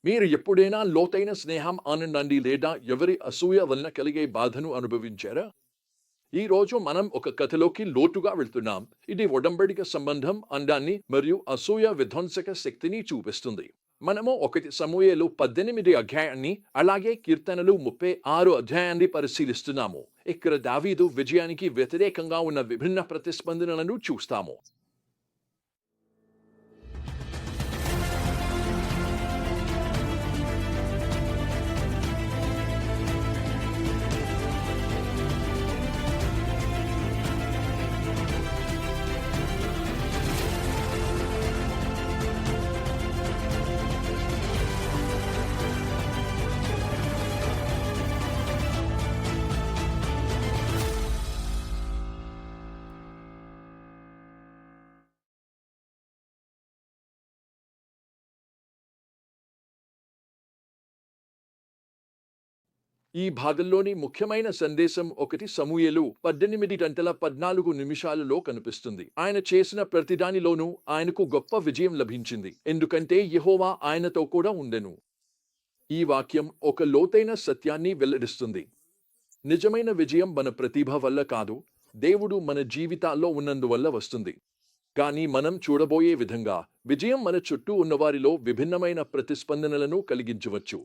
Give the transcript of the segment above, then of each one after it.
మీరు ఎప్పుడైనా లోతైన స్నేహం ఆనందాన్ని లేదా ఎవరి అసూయ వలన కలిగే బాధను అనుభవించారా? ఈ రోజు మనం ఒక కథలోకి లోతుగా వెళ్తున్నాం. ఇది ఒడంబడిక సంబంధం అందాన్ని మరియు అసూయ విధ్వంసక శక్తిని చూపిస్తుంది. మనము 1 సమూయేలు 18 అధ్యాయాన్ని అలాగే కీర్తనలు 36 అధ్యాయాన్ని పరిశీలిస్తున్నాము. ఇక్కడ దావీదు విజయానికి వ్యతిరేకంగా ఉన్న విభిన్న ప్రతిస్పందనలను చూస్తాము. ఈ భాగంలోని ముఖ్యమైన సందేశం 1 సమూయేలు 18 గంటల 14 నిమిషాలలో కనిపిస్తుంది. ఆయన చేసిన ప్రతిదానిలోనూ ఆయనకు గొప్ప విజయం లభించింది, ఎందుకంటే యెహోవా ఆయనతో కూడా ఉండెను. ఈ వాక్యం ఒక లోతైన సత్యాన్ని వెల్లడిస్తుంది. నిజమైన విజయం మన ప్రతిభ వల్ల కాదు, దేవుడు మన జీవితాల్లో ఉన్నందువల్ల వస్తుంది. కానీ మనం చూడబోయే విధంగా విజయం మన చుట్టూ ఉన్నవారిలో విభిన్నమైన ప్రతిస్పందనలను కలిగించవచ్చు.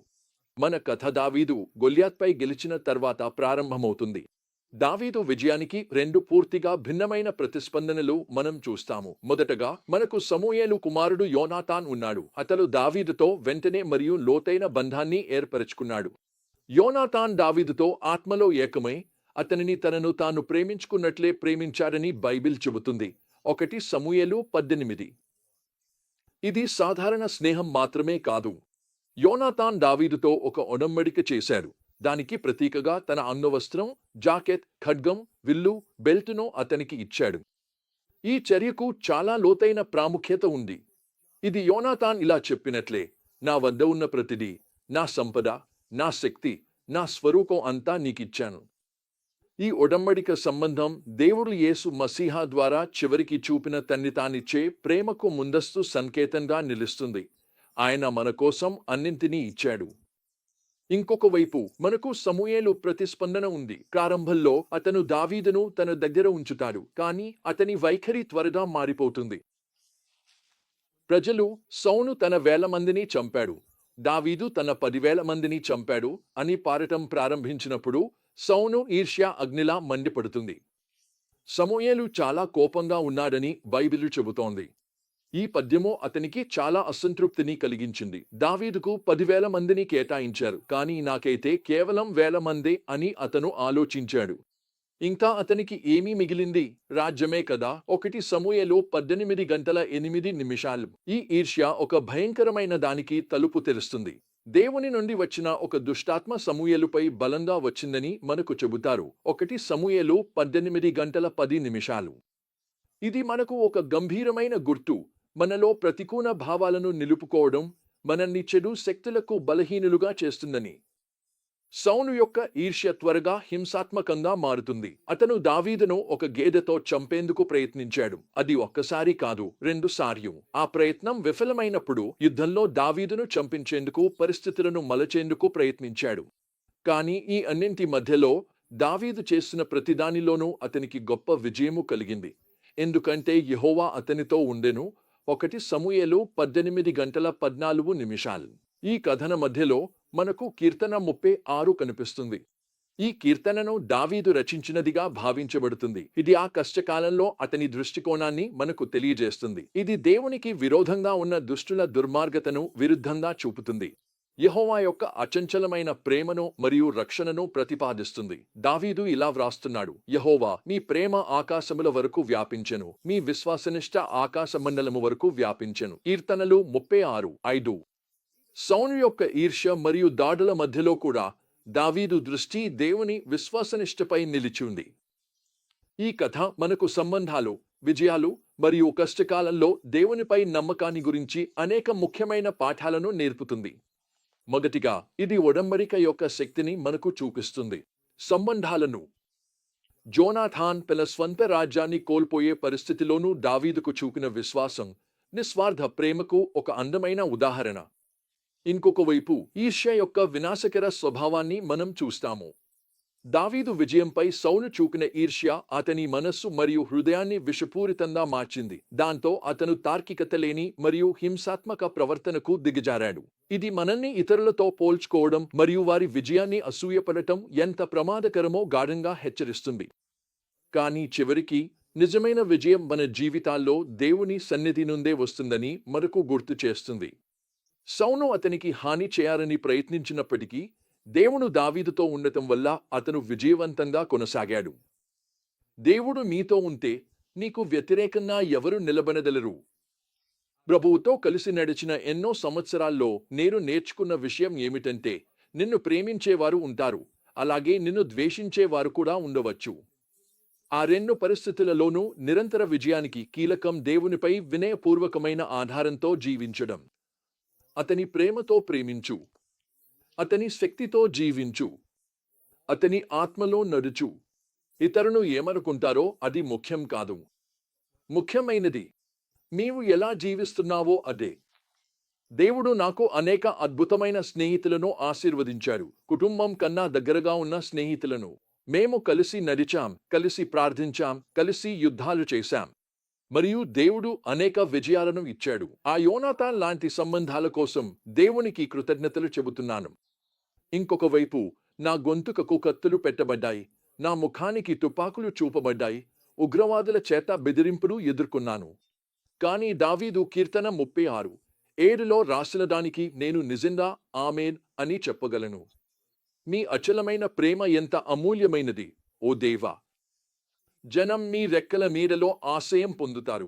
మన కథ దావీదు గొల్యాత్పై గెలిచిన తర్వాత ప్రారంభమవుతుంది. దావీదు విజయానికి 2 పూర్తిగా భిన్నమైన ప్రతిస్పందనలు మనం చూస్తాము. మొదటగా మనకు సమూయేలు కుమారుడు యోనాతాన్ ఉన్నాడు. అతడు దావీదుతో వెంటనే మరియు లోతైన బంధాన్ని ఏర్పరచుకున్నాడు. యోనాతాన్ దావీదుతో ఆత్మలో ఏకమై అతనిని తనను తాను ప్రేమించుకున్నట్లే ప్రేమించాడని బైబిల్ చెబుతుంది. 1 సమూయేలు 18. ఇది సాధారణ స్నేహం మాత్రమే కాదు. యోనాతాన్ దావీదుతో ఒక ఒడంబడిక చేశాడు. దానికి ప్రతీకగా తన అంగవస్త్రం, జాకెట్, ఖడ్గం, విల్లు, బెల్టును అతనికి ఇచ్చాడు. ఈ చర్యకు చాలా లోతైన ప్రాముఖ్యత ఉంది. ఇది యోనాతాన్ ఇలా చెప్పినట్లే, నా వద్ద ఉన్న ప్రతిదీ, నా సంపద, నా శక్తి, నా స్వరూపం అంతా నీకిచ్చాను. ఈ ఒడంబడిక సంబంధం దేవుడు యేసు మసీహా ద్వారా చివరికి చూపిన తన్ని తానిచ్చే ప్రేమకు ముందస్తు సంకేతంగా నిలుస్తుంది. ఆయన మన కోసం అన్నింటినీ ఇచ్చాడు. ఇంకొక వైపు మనకు సమూయేలు ప్రతిస్పందన ఉంది. ప్రారంభంలో అతను దావీదును తన దగ్గర ఉంచుతాడు, కానీ అతని వైఖరి త్వరగా మారిపోతుంది. ప్రజలు సౌలు తన 1000 మందిని చంపాడు, దావీదు తన 10,000 మందిని చంపాడు అని పాడటం ప్రారంభించినప్పుడు సౌలు ఈర్ష్య అగ్నిలా మండిపడుతుంది. సమూయేలు చాలా కోపంగా ఉన్నాడని బైబిలు చెబుతోంది. ఈ పద్యము అతనికి చాలా అసంతృప్తిని కలిగించింది. దావీదుకు 10,000 మందిని కేటాయించారు, కానీ నాకైతే కేవలం 1,000 మందే అని అతను ఆలోచించాడు. ఇంకా అతనికి ఏమీ మిగిలింది? రాజ్యమే కదా. 1 సమూయేలు 18 గంటల 8 నిమిషాలు. ఈ ఈర్ష్య ఒక భయంకరమైన దానికి తలుపు తెరుస్తుంది. దేవుని నుండి వచ్చిన ఒక దుష్టాత్మ సమూయేలుపై బలంగా వచ్చిందని మనకు చెబుతారు. 1 సమూయేలు 18 గంటల 10 నిమిషాలు. ఇది మనకు ఒక గంభీరమైన గుర్తు. మనలో ప్రతికూల భావాలను నిలుపుకోవడం మనల్ని చెడు శక్తులకు బలహీనులుగా చేస్తుందని. సౌలు యొక్క ఈర్ష్య త్వరగా హింసాత్మకంగా మారుతుంది. అతను దావీదును ఒక గేదెతో చంపేందుకు ప్రయత్నించాడు. అది ఒక్కసారి కాదు, 2 సార్లు. ఆ ప్రయత్నం విఫలమైనప్పుడు యుద్ధంలో దావీదును చంపించేందుకు పరిస్థితులను మలచేందుకు ప్రయత్నించాడు. కానీ ఈ అన్నింటి మధ్యలో దావీదు చేసిన ప్రతిదానిలోనూ అతనికి గొప్ప విజయము కలిగింది, ఎందుకంటే యెహోవా అతనితో ఉండెను. 1 సమూయేలు 18 గంటల 14 నిమిషాలు. ఈ కథన మధ్యలో మనకు కీర్తన 36 కనిపిస్తుంది. ఈ కీర్తనను దావీదు రచించినదిగా భావించబడుతుంది. ఇది ఆ కష్టకాలంలో అతని దృష్టికోణాన్ని మనకు తెలియజేస్తుంది. ఇది దేవునికి విరోధంగా ఉన్న దుష్టుల దుర్మార్గతను విరుద్ధంగా చూపుతుంది. యెహోవా యొక్క అచంచలమైన ప్రేమను మరియు రక్షణను ప్రతిపాదిస్తుంది. దావీదు ఇలా వ్రాస్తున్నాడు: యెహోవా, మీ ప్రేమ ఆకాశముల వరకు వ్యాపించెను, మీ విశ్వాసనిష్ట ఆకాశమండలము వరకు వ్యాపించెను. కీర్తనలు 36:5. సౌలు యొక్క ఈర్ష్య మరియు దాడుల మధ్యలో కూడా దావీదు దృష్టి దేవుని విశ్వాసనిష్టపై నిలిచింది. ఈ కథ మనకు సంబంధాలు, విజయాలు మరియు కష్టకాలంలో దేవునిపై నమ్మకాన్ని గురించి అనేక ముఖ్యమైన పాఠాలను నేర్పుతుంది. మొదటిగా, ఇది ఒడంబడిక యొక్క శక్తిని మనకు చూపిస్తుంది. సంబంధాలను. జోనాథాన్ తన స్వంత రాజ్యాన్ని కోల్పోయే పరిస్థితిలోనూ దావీదుకు చూపిన విశ్వాసం, నిస్వార్థ ప్రేమకు ఒక అందమైన ఉదాహరణ. ఇంకొక వైపు ఈర్ష్య యొక్క వినాశకర స్వభావాన్ని మనం చూస్తాము. దావీదు విజయంపై సౌలు చూపిన ఈర్ష్య అతని మనస్సు మరియు హృదయాన్ని విషపూరితంగా మార్చింది. దాంతో అతను తార్కికత లేని మరియు హింసాత్మక ప్రవర్తనకు దిగజారాడు. ఇది మనల్ని ఇతరులతో పోల్చుకోవడం మరియు వారి విజయాన్ని అసూయపడటం ఎంత ప్రమాదకరమో గాఢంగా హెచ్చరిస్తుంది. కానీ చివరికి నిజమైన విజయం మన జీవితాల్లో దేవుని సన్నిధి నుండే వస్తుందని మనకు గుర్తు చేస్తుంది. సౌలు అతనికి హాని చేయాలని ప్రయత్నించినప్పటికీ దేవుడు దావీదుతో ఉండటం వల్ల అతను విజయవంతంగా కొనసాగాడు. దేవుడు మీతో ఉంటే నీకు వ్యతిరేకంగా ఎవరు నిలబడగలరు? ప్రభువుతో కలిసి నడిచిన ఎన్నో సంవత్సరాల్లో నేను నేర్చుకున్న విషయం ఏమిటంటే, నిన్ను ప్రేమించేవారు ఉంటారు, అలాగే నిన్ను ద్వేషించేవారు కూడా ఉండవచ్చు. ఆ రెండు పరిస్థితులలోనూ నిరంతర విజయానికి కీలకం దేవునిపై వినయపూర్వకమైన ఆధారంతో జీవించడం. అతని ప్రేమతో ప్రేమించు, అతని శక్తితో జీవించు, అతని ఆత్మలో నడుచు. ఇతరులు ఏమనుకుంటారో అది ముఖ్యం కాదు. ముఖ్యమైనది నీవు ఎలా జీవిస్తున్నావో అదే. దేవుడు నాకు అనేక అద్భుతమైన స్నేహితులను ఆశీర్వదించాడు. కుటుంబం కన్నా దగ్గరగా ఉన్న స్నేహితులను. మేము కలిసి నడిచాం, కలిసి ప్రార్థించాం, కలిసి యుద్ధాలు చేశాం. మరియు దేవుడు అనేక విజయాలను ఇచ్చాడు. ఆ యోనాతాన్ లాంటి సంబంధాల కోసం దేవునికి కృతజ్ఞతలు చెబుతున్నాను. ఇంకొక వైపు నా గొంతుకకు కత్తులు పెట్టబడ్డాయి, నా ముఖానికి తుపాకులు చూపబడ్డాయి, ఉగ్రవాదుల చేత బెదిరింపులు ఎదుర్కొన్నాను. కానీ దావీదు కీర్తన 36:7లో రాసిన దానికి నేను నిజంగా ఆమేన్ అని చెప్పగలను. మీ అచలమైన ప్రేమ ఎంత అమూల్యమైనది, ఓ దేవా! జనం మీ రెక్కల నీడలో ఆశ్రయం పొందుతారు.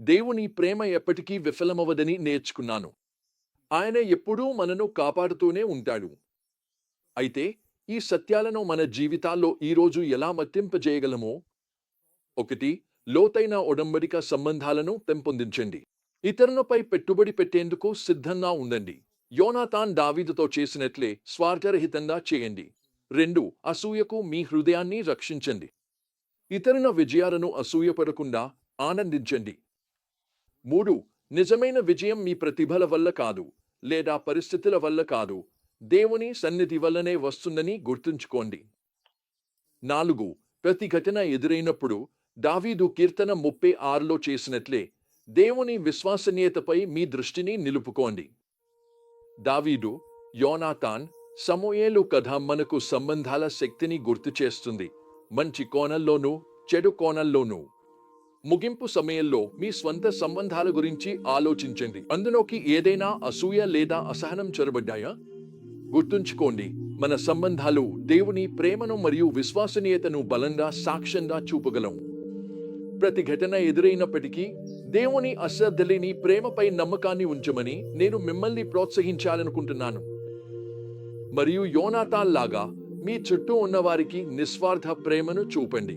దేవుని ప్రేమ ఎప్పటికీ విఫలమవదని నేర్చుకున్నాను. ఆయన ఎప్పుడూ మనను కాపాడుతూనే ఉంటాడు. అయితే ఈ సత్యాలను మన జీవితాల్లో ఈరోజు ఎలా వర్తింపజేయగలమో? 1. లోతైన ఒడంబడిక సంబంధాలను పెంపొందించండి. ఇతరులపై పెట్టుబడి పెట్టేందుకు సిద్ధంగా ఉండండి. యోనాతాన్ దావీదుతో చేసినట్లే స్వార్థరహితంగా చేయండి. 2. అసూయకు మీ హృదయాన్ని రక్షించండి. ఇతరుల విజయాలను అసూయపడకుండా ఆనందించండి. 3. నిజమైన విజయం మీ ప్రతిభల వల్ల కాదు, లేదా పరిస్థితుల వల్ల కాదు, దేవుని సన్నిధి వల్లనే వస్తుందని గుర్తుంచుకోండి. 4. ప్రతి ఘటన ఎదురైనప్పుడు దావీదు కీర్తన 36లో చేసినట్లే దేవుని విశ్వసనీయతపై మీ దృష్టిని నిలుపుకోండి. దావీదు, యోనాతాన్, సమూయేలు కథ మనకు సంబంధాల శక్తిని గుర్తు చేస్తుంది, మంచి కోణంలోనూ చెడు కోణంలోనూ. ముగింపు సమయంలో మీ స్వంత సంబంధాల గురించి ఆలోచించండి. అందులోకి ఏదైనా అసూయ లేదా అసహనం చొరబడ్డాయా? గుర్తుంచుకోండి, మన సంబంధాలు దేవుని ప్రేమను మరియు విశ్వసనీయతను బలంగా సాక్ష్యంగా చూపగలం. ప్రతి ఘటన ఎదురైనప్పటికీ దేవుని అశ్రద్ధలేని ప్రేమపై నమ్మకాన్ని ఉంచమని నేను మిమ్మల్ని ప్రోత్సహించాలనుకుంటున్నాను. మరియు యోనాతాన్ లాగా మీ చుట్టూ ఉన్నవారికి నిస్వార్థ ప్రేమను చూపండి.